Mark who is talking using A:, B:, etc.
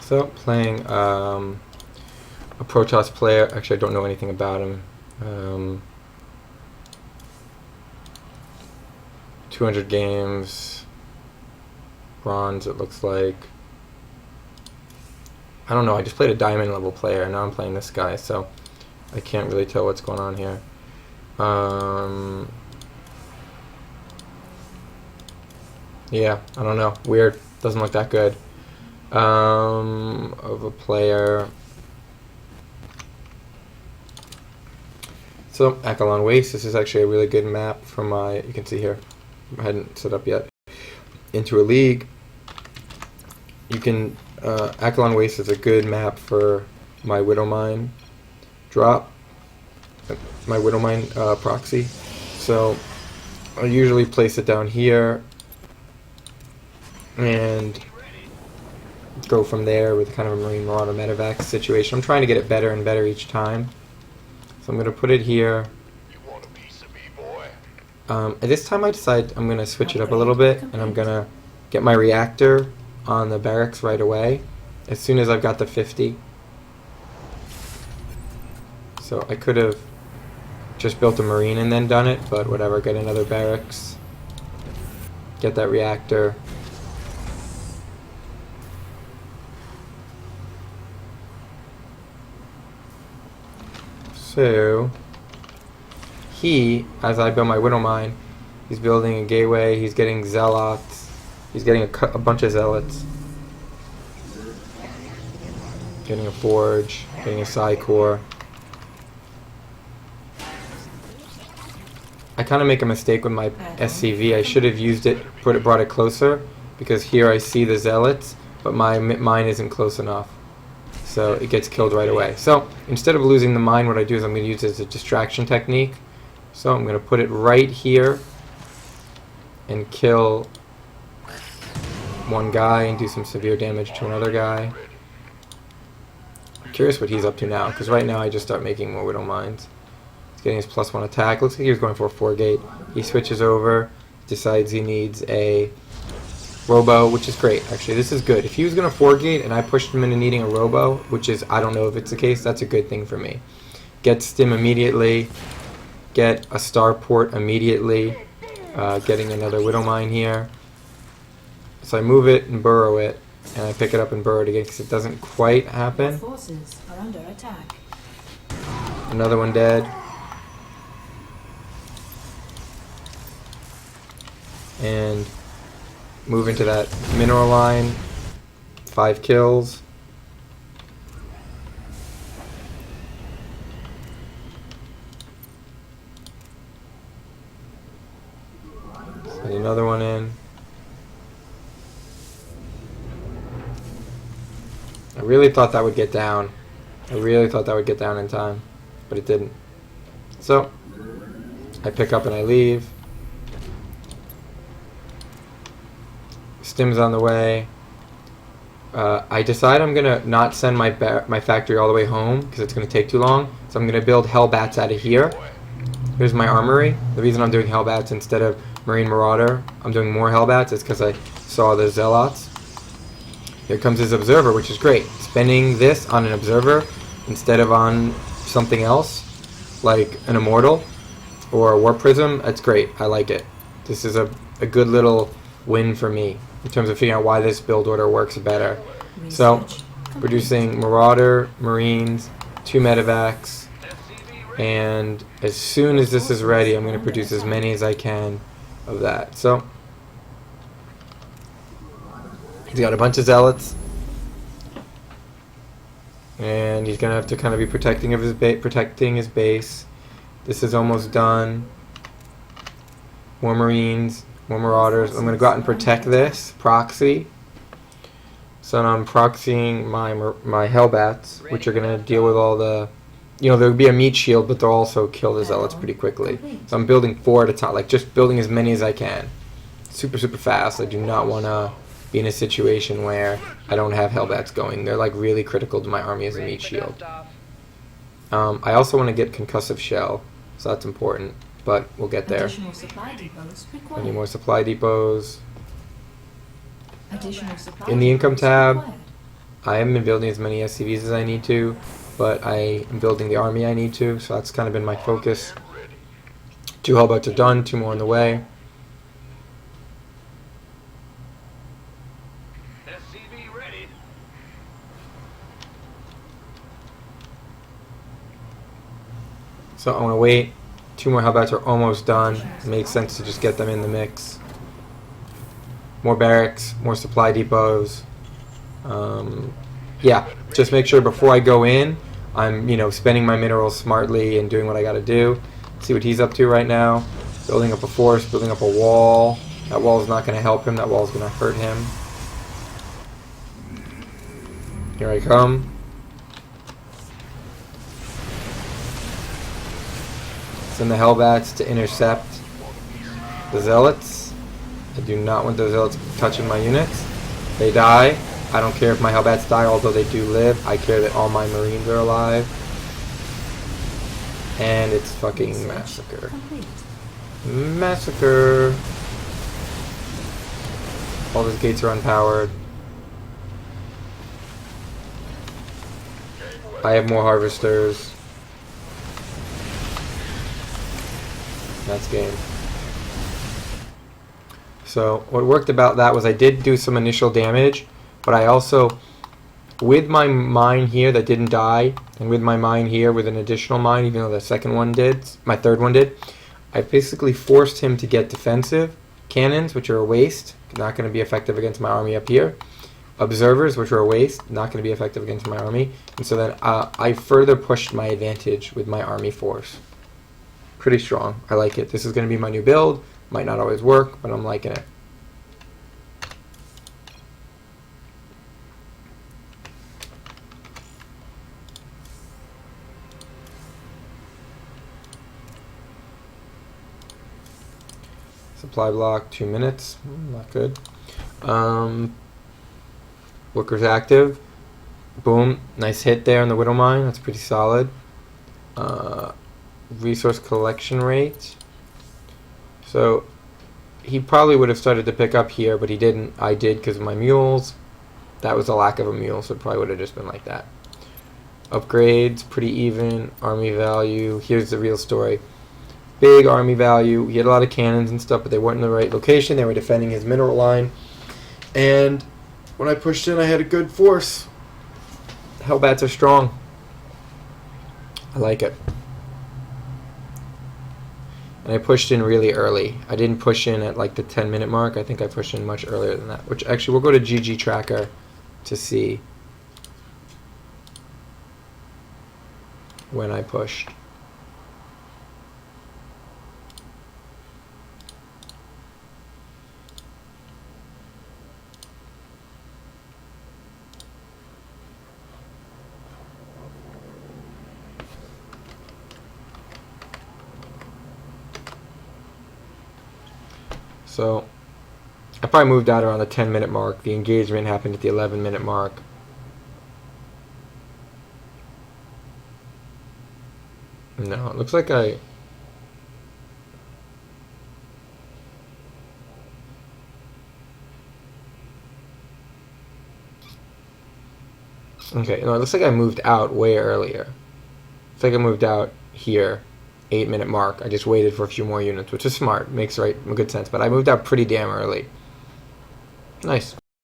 A: So playing a Protoss player. Actually, I don't know anything about him. 200 games, bronze it looks like. I don't know, I just played a diamond level player and now I'm playing this guy, so I can't really tell what's going on here. Yeah, I don't know, weird, doesn't look that good. Of a player. So, Akalon Waste, this is actually a really good map for my, you can see here, I hadn't set up yet, into a league. You can, Akalon Waste is a good map for my Widow Mine drop, my Widow Mine proxy. So, I usually place it down here and go from there with kind of a Marine Marauder medevac situation. I'm trying to get it better and better each time. So I'm going to put it here. At this time I decide I'm going to switch it up a little bit and I'm going to get my reactor on the barracks right away as soon as I've got the 50. So I could have just built a Marine and then done it, but whatever, get another barracks, get that reactor. So, he, as I build my Widow Mine, he's building a gateway, he's getting zealots, he's getting a bunch of zealots, getting a forge, getting a psi core. I kind of make a mistake with my SCV. I should have used it, brought it closer, because here I see the zealots, but my mine isn't close enough. So it gets killed right away. So instead of losing the mine, what I do is I'm going to use it as a distraction technique. So I'm going to put it right here and kill one guy and do some severe damage to another guy. I'm curious what he's up to now, because right now I just start making more Widow Mines. He's getting his +1 attack. Looks like he was going for a 4-gate. He switches over, decides he needs a Robo, which is great, actually. This is good. If he was going to 4-gate and I pushed him into needing a Robo, which is, I don't know if it's the case, that's a good thing for me. Get Stim immediately, get a Starport immediately, getting another Widow Mine here. So I move it and burrow it, and I pick it up and burrow it again because it doesn't quite happen.
B: Forces are under attack.
A: Another one dead. And move into that mineral line, 5 kills. Send another one in. I really thought that would get down. I really thought that would get down in time, but it didn't. So, I pick up and I leave. Stim's on the way. I decide I'm gonna not send my factory all the way home because it's gonna take too long. So I'm gonna build Hellbats out of here. Here's my armory. The reason I'm doing Hellbats instead of Marine Marauder, I'm doing more Hellbats, is because I saw the Zealots. Here comes his Observer, which is great. Spending this on an Observer instead of on something else, like an Immortal or a War Prism, that's great. I like it. This is a good little win for me in terms of figuring out why this build order works better. So, producing Marauder, Marines, 2 medevacs, and as soon as this is ready, I'm going to produce as many as I can of that. So, he's got a bunch of zealots, and he's going to have to kind of be protecting his base. This is almost done. More Marines. More Marauders. I'm going to go out and protect this proxy. So now I'm proxying my Hellbats, which are going to deal with all the, there'll be a meat shield, but they'll also kill the Zealots pretty quickly. So I'm building 4 at a time, like just building as many as I can. Super, super fast. I do not want to be in a situation where I don't have Hellbats going. They're like really critical to my army as a meat shield. I also want to get Concussive Shell, so that's important. But we'll get there.
B: Additional supply depots required.
A: Any more supply depots?
B: Additional supply
A: In the income tab, I haven't been building as many SCVs as I need to, but I am building the army I need to, so that's kind of been my focus. 2 Hellbats are done, 2 more on the way.
C: SCV ready.
A: So I'm gonna wait. 2 more Hellbats are almost done. It makes sense to just get them in the mix. More barracks, more supply depots. Yeah, just make sure before I go in, I'm spending my minerals smartly and doing what I gotta do. See what he's up to right now. Building up a force, building up a wall. That wall is not gonna help him. That wall is gonna hurt him. Here I come. Send the Hellbats to intercept the Zealots. I do not want the Zealots touching my units. They die. I don't care if my Hellbats die, although they do live. I care that all my Marines are alive. And it's fucking massacre.
B: Complete.
A: Massacre. All those gates are unpowered. I have more harvesters. That's game. So what worked about that was I did do some initial damage, but I also, with my mine here that didn't die, and with my mine here with an additional mine, even though the second one did, my third one did, I basically forced him to get defensive cannons, which are a waste, not going to be effective against my army up here. Observers, which are a waste, not going to be effective against my army. And so then I further pushed my advantage with my army force. Pretty strong. I like it. This is going to be my new build. Might not always work, but I'm liking it. Supply block, 2 minutes. Not good. Workers active. Boom. Nice hit there on the Widow Mine. That's pretty solid. Resource collection rate. So he probably would have started to pick up here, but he didn't. I did because of my mules. That was a lack of a mule, so it probably would have just been like that. Upgrades, pretty even. Army value. Here's the real story. Big army value. He had a lot of cannons and stuff, but they weren't in the right location. They were defending his mineral line. And when I pushed in, I had a good force. Hellbats are strong. I like it. And I pushed in really early. I didn't push in at like the 10-minute mark. I think I pushed in much earlier than that. Which actually, we'll go to GG Tracker to see when I pushed. So I probably moved out around the 10-minute mark. The engagement happened at the 11-minute mark. No, it looks like I... Okay, no, it looks like I moved out way earlier. It's like I moved out here. 8-minute mark. I just waited for a few more units, which is smart. Makes good sense. But I moved out pretty damn early. Nice.